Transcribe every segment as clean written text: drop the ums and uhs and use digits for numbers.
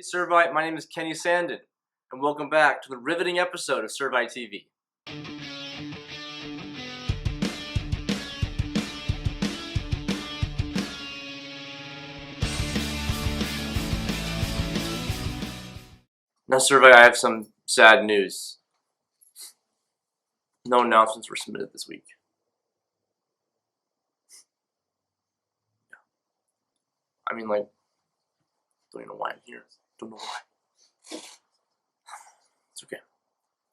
Servite, my name is Kenny Sandin, and welcome back to the riveting episode of Servite TV. Now, Servite, I have some sad news. No announcements were submitted this week. I mean, don't even know why I'm here. Don't know why. It's okay.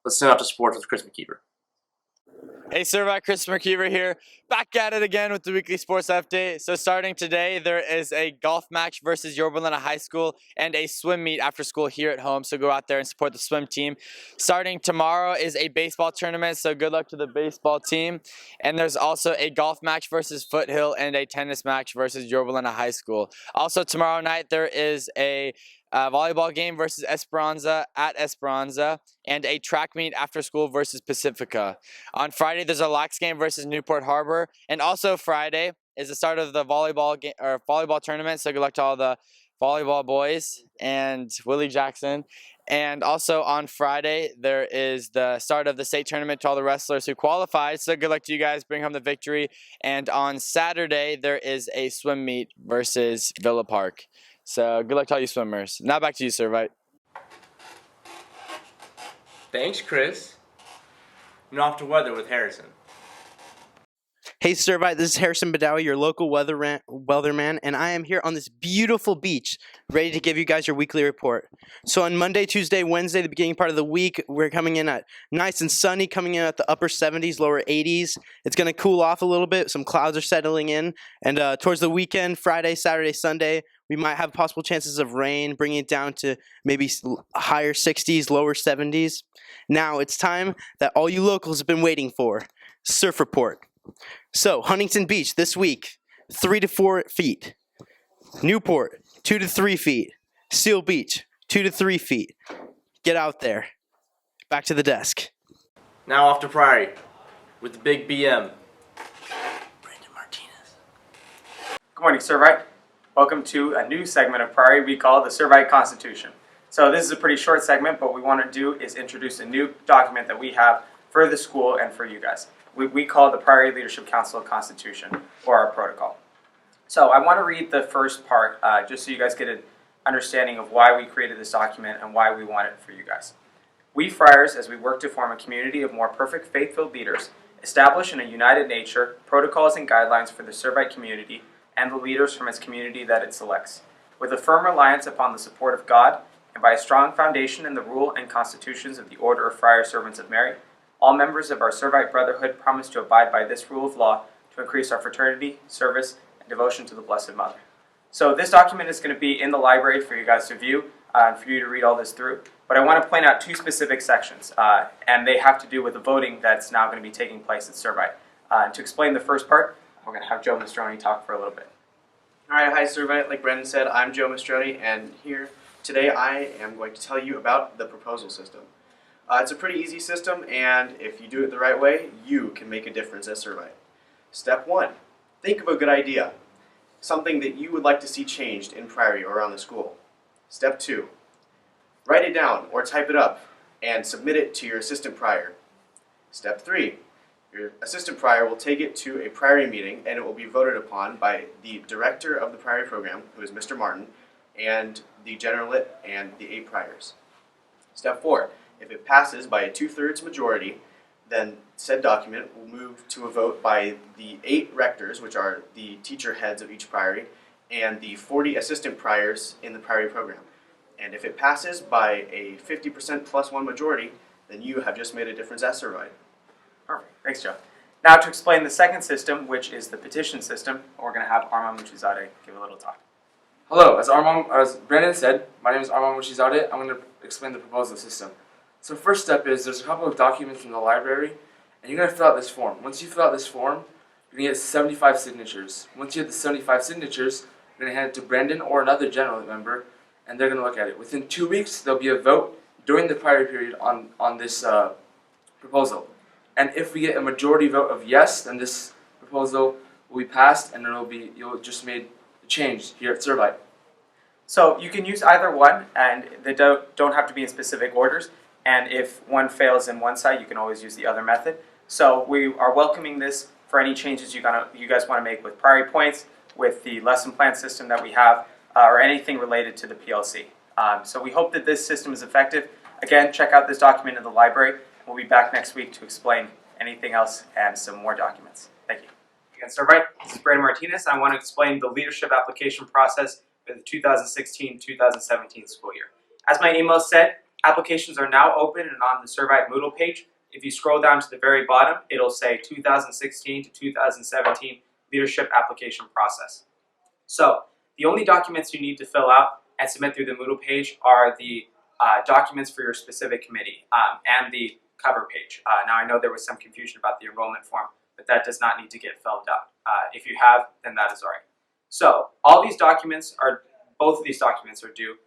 Let's send out to sports with Chris McKeever. Hey, Servite, Chris McKeever here. Back at it again with the weekly sports update. So starting today, there is a golf match versus Yorba Linda High School and a swim meet after school here at home. So go out there and support the swim team. Starting tomorrow is a baseball tournament. So good luck to the baseball team. And there's also a golf match versus Foothill and a tennis match versus Yorba Linda High School. Also tomorrow night, there is a volleyball game versus Esperanza at Esperanza, and a track meet after school versus Pacifica. On Friday, there's a lax game versus Newport Harbor, and also Friday is the start of the volleyball tournament. So good luck to all the volleyball boys and Willie Jackson. And also on Friday, there is the start of the state tournament to all the wrestlers who qualified. So good luck to you guys. Bring home the victory. And on Saturday, there is a swim meet versus Villa Park. So good luck to all you swimmers. Now back to you, Servite. Thanks, Chris. And off to weather with Harrison. Hey, Servite, this is Harrison Badawi, your local weatherman, and I am here on this beautiful beach, ready to give you guys your weekly report. So on Monday, Tuesday, Wednesday, the beginning part of the week, we're coming in at nice and sunny, coming in at the upper 70s, lower 80s. It's going to cool off a little bit. Some clouds are settling in. And towards the weekend, Friday, Saturday, Sunday, we might have possible chances of rain, bringing it down to maybe higher 60s, lower 70s. Now it's time that all you locals have been waiting for. Surf report. So, Huntington Beach this week, 3 to 4 feet. Newport, 2 to 3 feet. Seal Beach, 2 to 3 feet. Get out there. Back to the desk. Now off to Prairie with the big BM, Brandon Martinez. Good morning, Servite. Welcome to a new segment of Prairie we call the Servite Constitution. So this is a pretty short segment, but what we want to do is introduce a new document that we have for the school and for you guys. We call the Prairie Leadership Council Constitution, or our protocol. So I want to read the first part just so you guys get an understanding of why we created this document and why we want it for you guys. We friars, as we work to form a community of more perfect faith-filled leaders, establish in a united nature protocols and guidelines for the Servite community and the leaders from its community that it selects, with a firm reliance upon the support of God and by a strong foundation in the rule and constitutions of the Order of Friar Servants of Mary. All members of our Servite Brotherhood promise to abide by this rule of law to increase our fraternity, service, and devotion to the Blessed Mother. So this document is going to be in the library for you guys to view and for you to read all this through. But I want to point out two specific sections, and they have to do with the voting that's now going to be taking place at Servite. And to explain the first part, we're going to have Joe Mastroni talk for a little bit. All right, hi Servite. Like Brendan said, I'm Joe Mastroni, and here today I am going to tell you about the proposal system. It's a pretty easy system, and if you do it the right way, you can make a difference at Servite. Step 1. Think of a good idea, something that you would like to see changed in Prairie or around the school. Step 2. Write it down or type it up and submit it to your assistant prior. Step 3. Your assistant prior will take it to a Prairie meeting, and it will be voted upon by the director of the Prairie program, who is Mr. Martin, and the general lit and the 8 priors. Step 4. If it passes by a 2/3 majority, then said document will move to a vote by the 8 rectors, which are the teacher heads of each priory, and the 40 assistant priors in the Prairie program. And if it passes by a 50% plus 1 majority, then you have just made a difference at Servite. Perfect. Thanks, Joe. Now to explain the second system, which is the petition system, we're going to have Armand Muchizade give a little talk. Hello, as Brandon said, my name is Armand Muchizade. I'm going to explain the proposal system. So first step is there's a couple of documents from the library, and you're going to fill out this form. Once you fill out this form, you're going to get 75 signatures. Once you have the 75 signatures, you're going to hand it to Brandon or another general member, and they're going to look at it. Within 2 weeks, there'll be a vote during the prior period on this proposal. And if we get a majority vote of yes, then this proposal will be passed, and you'll just made a change here at Servite. So you can use either one, and they don't have to be in specific orders. And if one fails in one site, you can always use the other method. So we are welcoming this for any changes you guys want to make with priority points, with the lesson plan system that we have, or anything related to the PLC. So we hope that this system is effective. Again, check out this document in the library. We'll be back next week to explain anything else and some more documents. Thank you. Again, Servite, this is Brandon Martinez. I want to explain the leadership application process for the 2016-2017 school year. As my email said, applications are now open and on the Servite Moodle page. If you scroll down to the very bottom, it'll say 2016 to 2017 leadership application process. So the only documents you need to fill out and submit through the Moodle page are the documents for your specific committee and the cover page. Now I know there was some confusion about the enrollment form, but that does not need to get filled out. If you have, then that is all right. So all these documents both of these documents are due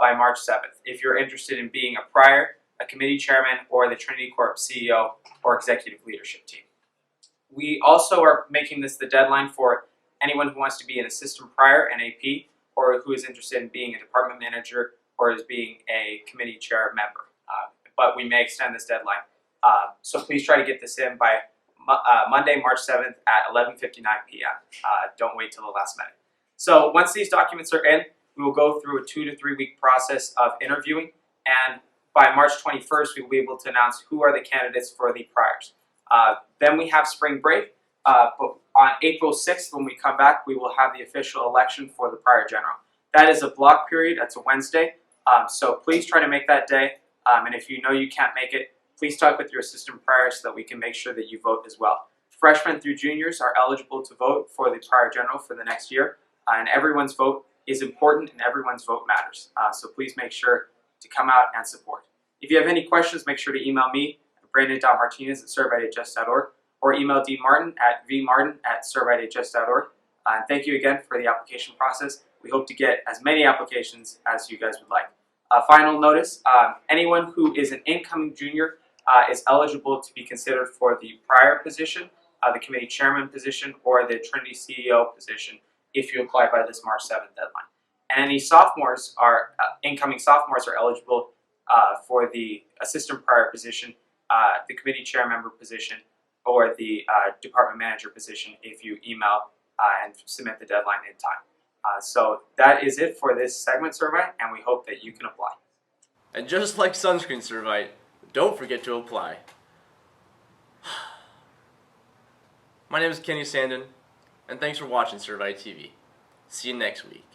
by March 7th. If you're interested in being a prior, a committee chairman, or the Trinity Corp CEO or executive leadership team. We also are making this the deadline for anyone who wants to be an assistant prior, an AP, or who is interested in being a department manager or is being a committee chair member. But we may extend this deadline. So please try to get this in by Monday, March 7th at 11:59 p.m. Don't wait till the last minute. So once these documents are in, we will go through a 2 to 3 week process of interviewing, and by March 21st, we will be able to announce who are the candidates for the priors. Then we have spring break, but on April 6th, when we come back, we will have the official election for the prior general. That is a block period, that's a Wednesday, so please try to make that day, and if you know you can't make it, please talk with your assistant prior so that we can make sure that you vote as well. Freshmen through juniors are eligible to vote for the prior general for the next year, and everyone's vote is important and everyone's vote matters. So please make sure to come out and support. If you have any questions, make sure to email me at brandon.martinez@servitehs.org or email dmartin at vmartin@servitehs.org. And thank you again for the application process. We hope to get as many applications as you guys would like. Final notice, anyone who is an incoming junior is eligible to be considered for the prior position, the committee chairman position, or the Trinity CEO position if you apply by this March 7th deadline. And any sophomores incoming sophomores are eligible for the assistant prior position, the committee chair member position, or the department manager position if you email and submit the deadline in time. So that is it for this segment, Servite, and we hope that you can apply. And just like sunscreen, Servite, don't forget to apply. My name is Kenny Sandin, and thanks for watching Servite TV. See you next week.